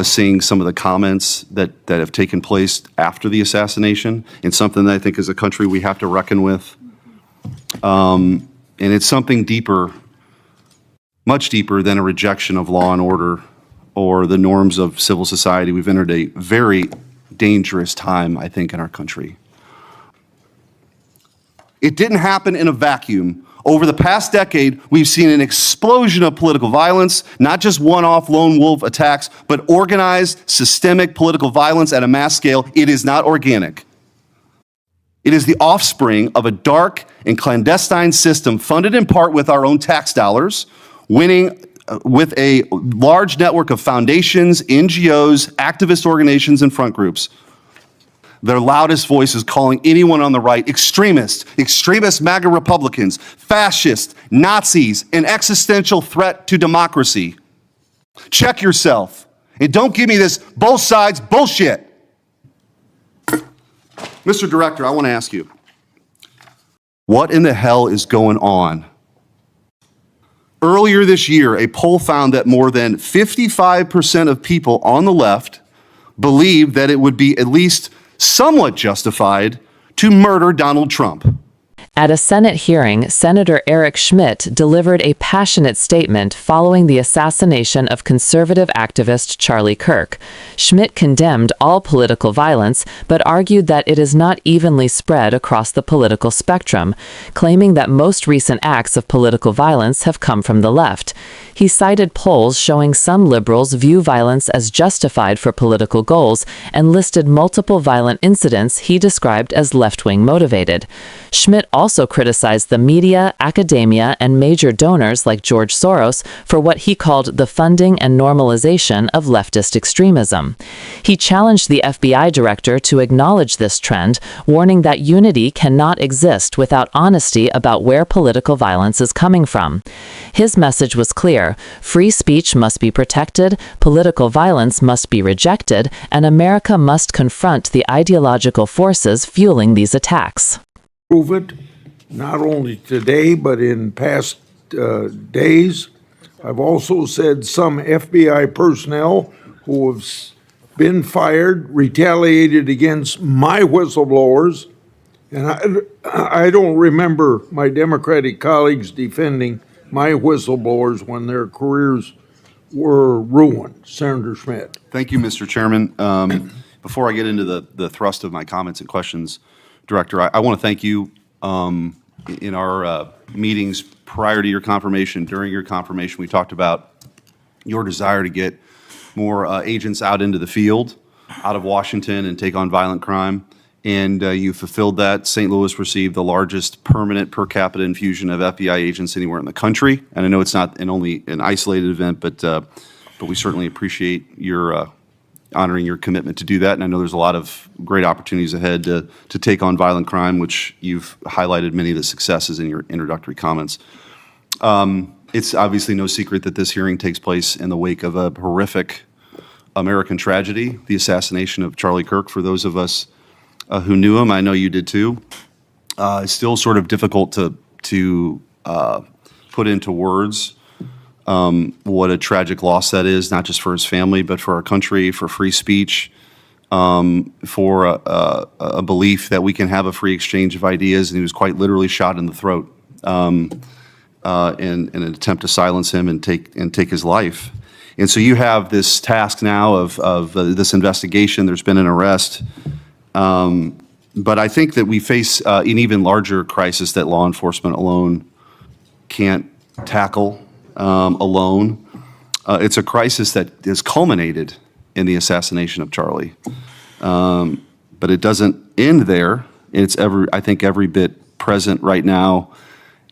seeing some of the comments that have taken place after the assassination, and something that I think as a country we have to reckon with. And it's something deeper, much deeper than a rejection of law and order or the norms of civil society. We've entered a very dangerous time, I think, in our country. It didn't happen in a vacuum. Over the past decade, we've seen an explosion of political violence, not just one-off lone wolf attacks, but organized, systemic political violence at a mass scale. It is not organic. It is the offspring of a dark and clandestine system funded in part with our own tax dollars, winning with a large network of foundations, NGOs, activist organizations, and front groups. Their loudest voices calling anyone on the right extremist MAGA Republicans, fascists, Nazis, an existential threat to democracy. Check yourself, and don't give me this both sides bullshit. Mr. Director, I want to ask you, what in the hell is going on? Earlier this year, a poll found that more than 55% of people on the left believe that it would be at least somewhat justified to murder Donald Trump. At a Senate hearing, Senator Eric Schmitt delivered a passionate statement following the assassination of conservative activist Charlie Kirk. Schmitt condemned all political violence, but argued that it is not evenly spread across the political spectrum, claiming that most recent acts of political violence have come from the left. He cited polls showing some liberals view violence as justified for political goals and listed multiple violent incidents he described as left-wing motivated. Schmitt also criticized the media, academia, and major donors like George Soros for what he called the funding and normalization of leftist extremism. He challenged the FBI director to acknowledge this trend, warning that unity cannot exist without honesty about where political violence is coming from. His message was clear: free speech must be protected, political violence must be rejected, and America must confront the ideological forces fueling these attacks. Prove it, not only today, but in past days. I've also said some FBI personnel who have been fired, retaliated against my whistleblowers, and I don't remember my Democratic colleagues defending my whistleblowers when their careers were ruined. Senator Schmitt. Thank you, Mr. Chairman. Before I get into the thrust of my comments and questions, Director, I want to thank you. In our meetings prior to your confirmation, during your confirmation, we talked about your desire to get more agents out into the field, out of Washington, and take on violent crime. And you fulfilled that. St. Louis received the largest permanent per capita infusion of FBI agents anywhere in the country. And I know it's not only an isolated event, but we certainly appreciate your honoring your commitment to do that. And I know there's a lot of great opportunities ahead to take on violent crime, which you've highlighted many of the successes in your introductory comments. It's obviously no secret that this hearing takes place in the wake of a horrific American tragedy, the assassination of Charlie Kirk. For those of us who knew him, I know you did too. It's still sort of difficult to put into words what a tragic loss that is, not just for his family, but for our country, for free speech, for a belief that we can have a free exchange of ideas. And he was quite literally shot in the throat in an attempt to silence him and take his life. And so you have this task now of this investigation. There's been an arrest. But I think that we face an even larger crisis that law enforcement alone can't tackle alone. It's a crisis that is culminated in the assassination of Charlie. But it doesn't end there. It's I think every bit present right now,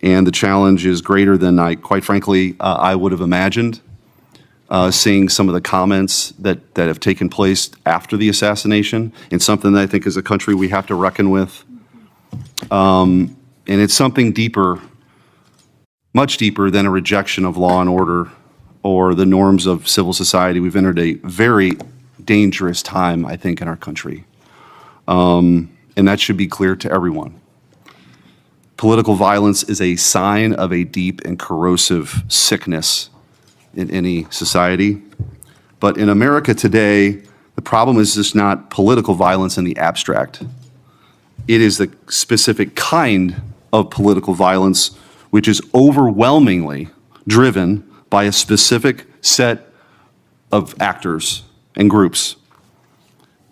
and the challenge is greater than quite frankly, I would have imagined. Seeing some of the comments that have taken place after the assassination, and something that I think as a country we have to reckon with. And it's something deeper, much deeper than a rejection of law and order or the norms of civil society. We've entered a very dangerous time, I think, in our country. And that should be clear to everyone. Political violence is a sign of a deep and corrosive sickness in any society. But in America today, the problem is just not political violence in the abstract. It is the specific kind of political violence which is overwhelmingly driven by a specific set of actors and groups.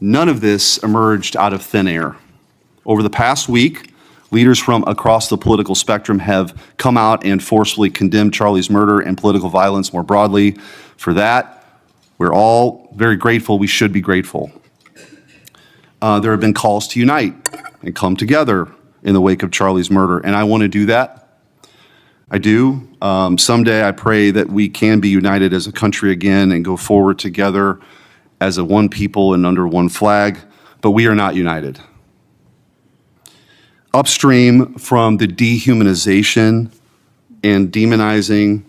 None of this emerged out of thin air. Over the past week, leaders from across the political spectrum have come out and forcefully condemned Charlie's murder and political violence more broadly. For that, we're all very grateful. We should be grateful. There have been calls to unite and come together in the wake of Charlie's murder, and I want to do that. I do. Someday I pray that we can be united as a country again and go forward together as a one people and under one flag, but we are not united. Upstream from the dehumanization and demonizing,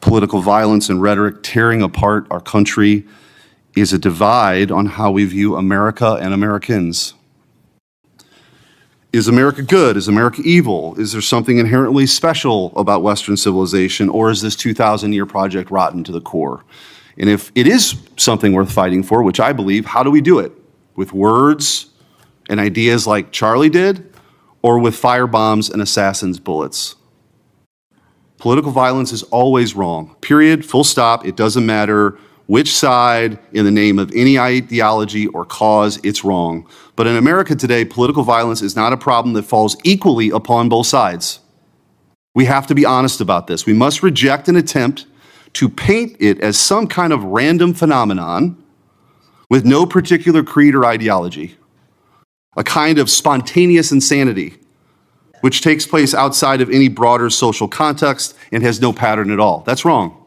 political violence and rhetoric tearing apart our country is a divide on how we view America and Americans. Is America good? Is America evil? Is there something inherently special about Western civilization, or is this 2,000-year project rotten to the core? And if it is something worth fighting for, which I believe, how do we do it? With words and ideas like Charlie did, or with firebombs and assassins' bullets? Political violence is always wrong. Period, full stop. It doesn't matter which side, in the name of any ideology or cause, it's wrong. But in America today, political violence is not a problem that falls equally upon both sides. We have to be honest about this. We must reject an attempt to paint it as some kind of random phenomenon with no particular creed or ideology, a kind of spontaneous insanity, which takes place outside of any broader social context and has no pattern at all. That's wrong.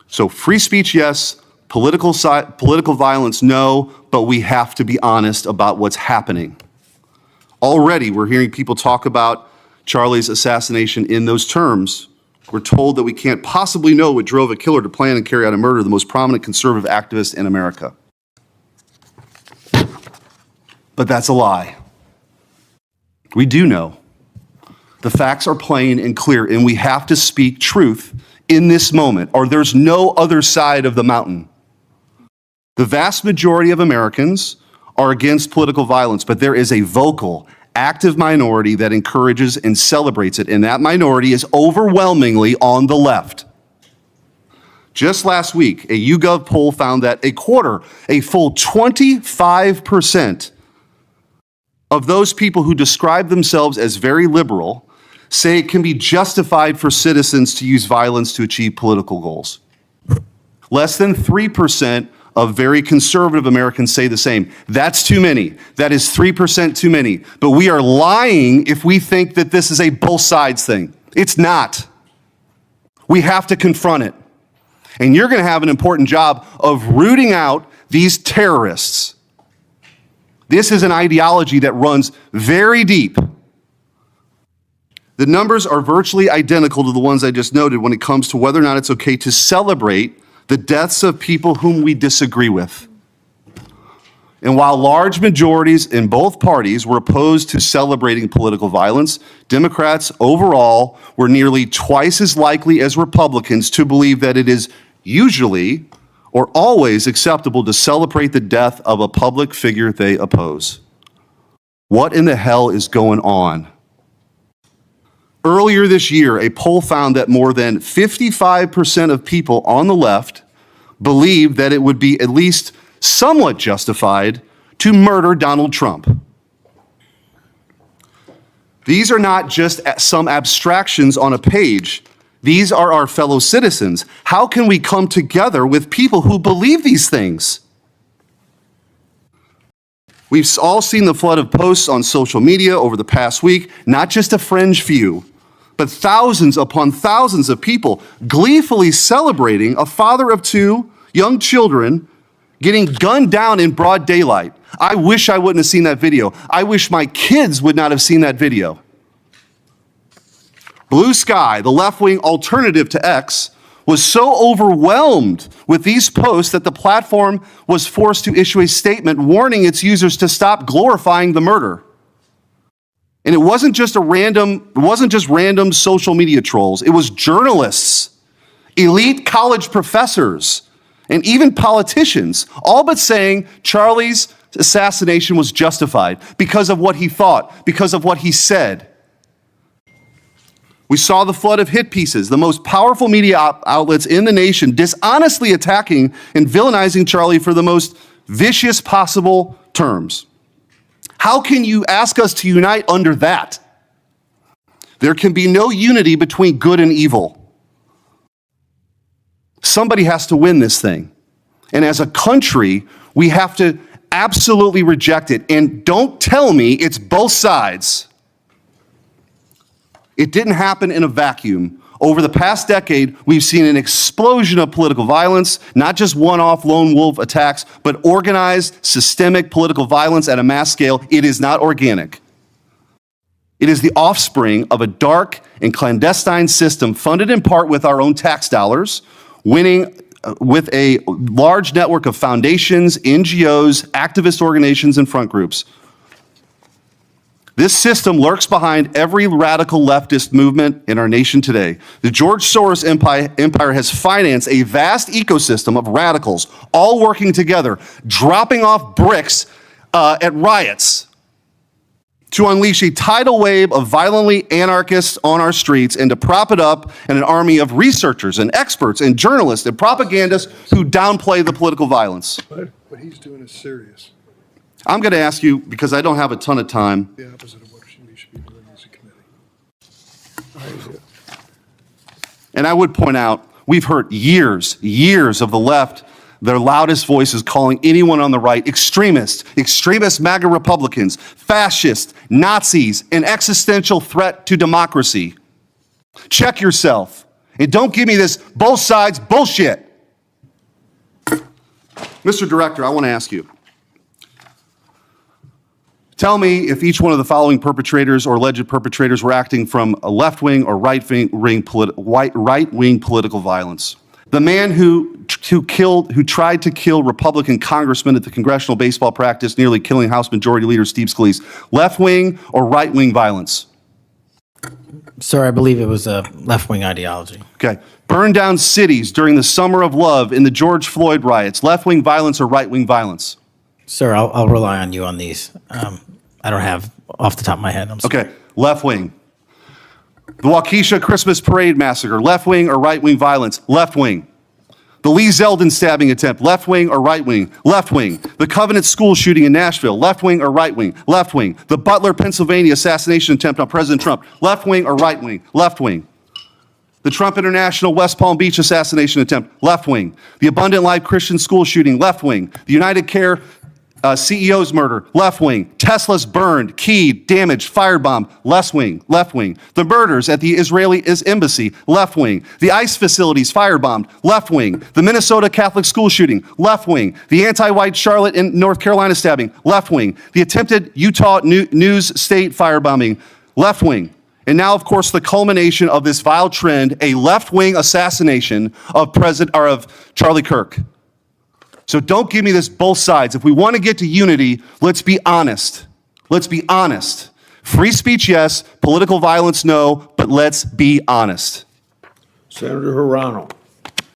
So free speech, yes. Political violence, no. But we have to be honest about what's happening. Already, we're hearing people talk about Charlie's assassination in those terms. We're told that we can't possibly know what drove a killer to plan and carry out a murder of the most prominent conservative activist in America. But that's a lie. We do know. The facts are plain and clear, and we have to speak truth in this moment, or there's no other side of the mountain. The vast majority of Americans are against political violence, but there is a vocal, active minority that encourages and celebrates it, and that minority is overwhelmingly on the left. Just last week, a YouGov poll found that a full 25% of those people who describe themselves as very liberal say it can be justified for citizens to use violence to achieve political goals. Less than 3% of very conservative Americans say the same. That's too many. That is 3% too many. But we are lying if we think that this is a both sides thing. It's not. We have to confront it. And you're going to have an important job of rooting out these terrorists. This is an ideology that runs very deep. The numbers are virtually identical to the ones I just noted when it comes to whether or not it's okay to celebrate the deaths of people whom we disagree with. And while large majorities in both parties were opposed to celebrating political violence, Democrats overall were nearly twice as likely as Republicans to believe that it is usually or always acceptable to celebrate the death of a public figure they oppose. What in the hell is going on? Earlier this year, a poll found that more than 55% of people on the left believed that it would be at least somewhat justified to murder Donald Trump. These are not just some abstractions on a page. These are our fellow citizens. How can we come together with people who believe these things? We've all seen the flood of posts on social media over the past week, not just a fringe few, but thousands upon thousands of people gleefully celebrating a father of two young children getting gunned down in broad daylight. I wish I wouldn't have seen that video. I wish my kids would not have seen that video. Blue Sky, the left-wing alternative to X, was so overwhelmed with these posts that the platform was forced to issue a statement warning its users to stop glorifying the murder. And it wasn't just random social media trolls. It was journalists, elite college professors, and even politicians, all but saying Charlie's assassination was justified because of what he thought, because of what he said. We saw the flood of hit pieces, the most powerful media outlets in the nation dishonestly attacking and villainizing Charlie for the most vicious possible terms. How can you ask us to unite under that? There can be no unity between good and evil. Somebody has to win this thing. And as a country, we have to absolutely reject it. And don't tell me it's both sides. It didn't happen in a vacuum. Over the past decade, we've seen an explosion of political violence, not just one-off lone wolf attacks, but organized, systemic political violence at a mass scale. It is not organic. It is the offspring of a dark and clandestine system funded in part with our own tax dollars, winning with a large network of foundations, NGOs, activist organizations, and front groups. This system lurks behind every radical leftist movement in our nation today. The George Soros empire has financed a vast ecosystem of radicals, all working together, dropping off bricks at riots to unleash a tidal wave of violently anarchists on our streets and to prop it up in an army of researchers and experts and journalists and propagandists who downplay the political violence. What he's doing is serious. I'm going to ask you, because I don't have a ton of time. The opposite of what we should be doing as a committee. And I would point out, we've heard years of the left, their loudest voices calling anyone on the right extremist MAGA Republicans, fascists, Nazis, an existential threat to democracy. Check yourself. And don't give me this both sides bullshit. Mr. Director, I want to ask you. Tell me if each one of the following perpetrators or alleged perpetrators were acting from a left-wing or right-wing political violence. The man who tried to kill Republican congressman at the congressional baseball practice, nearly killing House Majority Leader Steve Scalise. Left-wing or right-wing violence? Sir, I believe it was a left-wing ideology. Okay. Burned down cities during the Summer of Love in the George Floyd riots. Left-wing violence or right-wing violence? Sir, I'll rely on you on these. I don't have off the top of my head. I'm sorry. Okay, left wing. The Waukesha Christmas Parade massacre, left wing or right wing violence? Left wing. The Lee Zeldin stabbing attempt, left wing or right wing? Left wing. The Covenant school shooting in Nashville, left wing or right wing? Left wing. The Butler, Pennsylvania assassination attempt on President Trump, left wing or right wing? Left wing. The Trump International West Palm Beach assassination attempt, left wing. The Abundant Life Christian school shooting, left wing. The United Care CEO's murder, left wing. Tesla's burned, keyed, damaged, firebombed, left wing, left wing. The murders at the Israeli embassy, left wing. The ICE facilities firebombed, left wing. The Minnesota Catholic school shooting, left wing. The anti-white Charlotte and North Carolina stabbing, left wing. The attempted Utah News State firebombing, left wing. And now, of course, the culmination of this vile trend, a left-wing assassination of Charlie Kirk. So don't give me this both sides. If we want to get to unity, let's be honest. Let's be honest. Free speech, yes. Political violence, no. But let's be honest. Senator Hirano.